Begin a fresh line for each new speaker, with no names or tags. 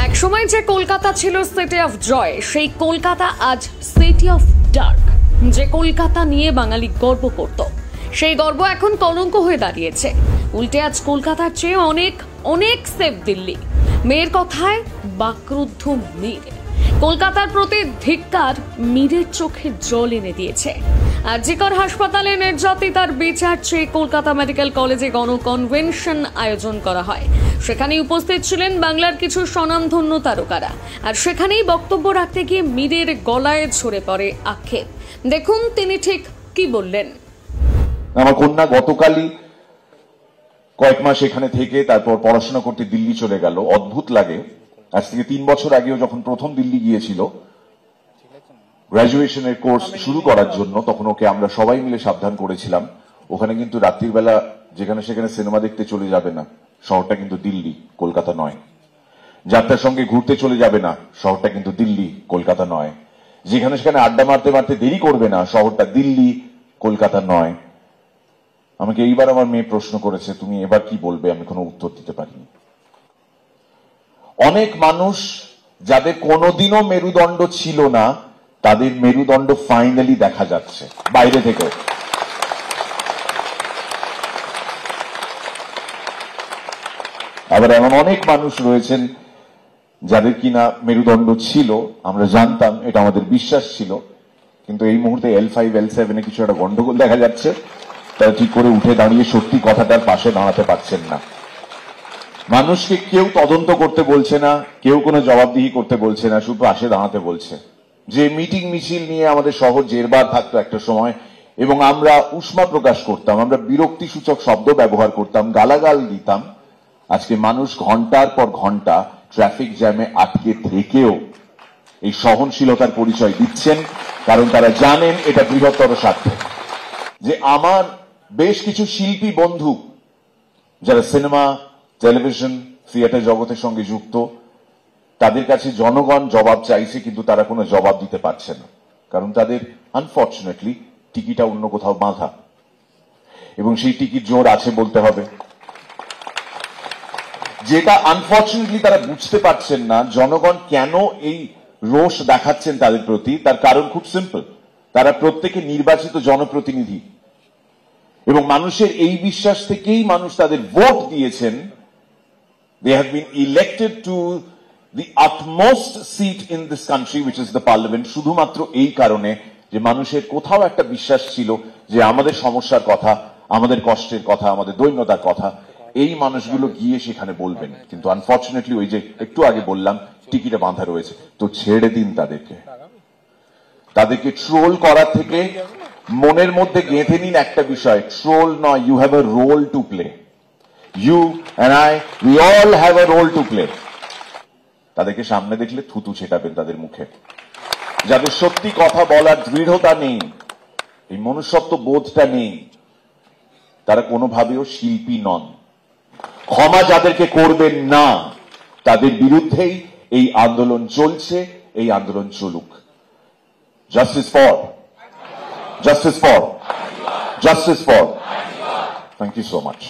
এক সময় যে কলকাতা ছিল সিটি অফ জয়, সেই কলকাতা আজ সিটি অফ ডার্ক। যে কলকাতা নিয়ে বাঙালি গর্ব করত, সেই গর্ব এখন কলঙ্ক হয়ে দাঁড়িয়েছে। উল্টে আজ কলকাতার চেয়ে অনেক অনেক সেফ দিল্লি। মেয়ের কথায় বাকরুদ্ধ মীর। কলকাতার প্রতি ধিক্কার মীরের চোখে জল এনে দিয়েছে। আরজিকর হাসপাতালে নির্যাতিতার বিচার চেয়ে কলকাতা মেডিকেল কলেজে গণকনভেনশন আয়োজন করা হয়। সেখানে উপস্থিত ছিলেন বাংলার কিছু স্বনামধন্য তারকারা। আর সেখানেই বক্তব্য রাখতে গিয়ে মীরের গলায় ঝরে পড়ে আক্ষেপ। দেখুন তিনি ঠিক কি বললেন।
আমার কন্যা গতকালই কয়েক মাস এখানে থেকে তারপর পড়াশোনা করতে দিল্লি চলে গেল। অদ্ভুত লাগে, আজ থেকে 3 বছর আগেও যখন প্রথম দিল্লি গিয়েছিল গ্রাজুয়েশনের কোর্স শুরু করার জন্য, তখন ওকে আমরা সবাই মিলে সাবধান করেছিলাম ওখানে কিন্তু রাত্রির বেলা যেখানে সেখানে সিনেমা দেখতে চলে যাবে না, শহরটা কিন্তু দিল্লি, কলকাতা নয়। যাত্রার সঙ্গে ঘুরতে চলে যাবে না, শহরটা কিন্তু দিল্লি, কলকাতা নয়। যেখানে সেখানে আড্ডা মারতে মারতে দেরি করবে না, শহরটা দিল্লি, কলকাতা নয়। আমাকে এইবার আমার মেয়ে প্রশ্ন করেছে, তুমি এবার কি বলবে? আমি কোনো উত্তর দিতে পারিনি। অনেক মানুষ যাদের কোনোদিনও মেরুদণ্ড ছিল না, তাদের মেরুদণ্ড ফাইনালি দেখা যাচ্ছে বাইরে থেকে। আবার এমন অনেক মানুষ রয়েছেন যাদের কিনা মেরুদণ্ড ছিল, আমরা জানতাম, এটা আমাদের বিশ্বাস ছিল, কিন্তু এই মুহূর্তে L5 L7 কিছু একটা গন্ডগোল দেখা যাচ্ছে। তারা ঠিক করে উঠে দাঁড়িয়ে সত্যি কথাটার পাশে দাঁড়াতে পারছেন না। মানুষকে কেউ তদন্ত করতে বলছে না, কেউ কোনো জবাবদিহি করতে বলছে না, শুধু পাশে দাঁড়াতে বলছে। যে মিটিং মিছিল নিয়ে আমাদের শহর জেরবার থাকতো একটা সময়, এবং আমরা উষ্মা প্রকাশ করতাম, আমরা বিরক্তিসূচক শব্দ ব্যবহার করতাম, গালাগাল দিতাম, আজকে মানুষ ঘন্টার পর ঘন্টা ট্রাফিক জ্যামে আটকে থেকেও এই সহনশীলতার পরিচয় দিচ্ছেন, কারণ তারা জানেন এটা বৃহত্তর স্বার্থে। যে আমার বেশ কিছু শিল্পী বন্ধু যারা সিনেমা, টেলিভিশন, থিয়েটার জগতের সঙ্গে যুক্ত, তাদের কাছে জনগণ জবাব চাইছে, কিন্তু তারা কোনো জবাব দিতে পারছে না, কারণ তাদের আনফর্চুনেটলি টিকিটটা অন্য কোথাও বাঁধা, এবং সেই টিকিট জোর আছে বলতে হবে। যেটা আনফর্চুনেটলি তারা বুঝতে পারছেন না, জনগণ কেন এই রোষ দেখাচ্ছেন তাদের প্রতি, তার কারণ খুব সিম্পল। তারা প্রত্যেকে নির্বাচিত জনপ্রতিনিধি, এবং মানুষের এই বিশ্বাস থেকেই মানুষ তাদের ভোট দিয়েছেন। They have been elected to the utmost seat in this country, which is the parliament, শুধুমাত্র এই কারণে যে মানুষের কোথাও একটা বিশ্বাস ছিল যে আমাদের সমস্যার কথা, আমাদের কষ্টের কথা, আমাদের দৈন্যতার কথা এই মানুষগুলো গিয়ে সেখানে বলবেন। কিন্তু আনফর্চুনেটলি ওই যে একটু আগে বললাম, টিকিটে বাঁধা রয়েছে। তো ছেড়ে দিন তাদেরকে ট্রোল করার থেকে মনের মধ্যে গেঁথে নিন একটা বিষয়, ট্রোল নয়, you have a role to play. You and I, we all have a role to play. তাদেরকে সামনে দেখলে থুতু ছেটাবেন তাদের মুখে। যাদের সত্যি কথা বলার দৃঢ়তা নেই, এই মনুষ্যত্ব বোধটা নেই, তারা কোনোভাবেও শিল্পী নন। ক্ষমা যাদেরকে করবেন না, তাদের বিরুদ্ধেই এই আন্দোলন চলছে, এই আন্দোলন চলুক। Justice for, justice for, justice for. Thank you so much.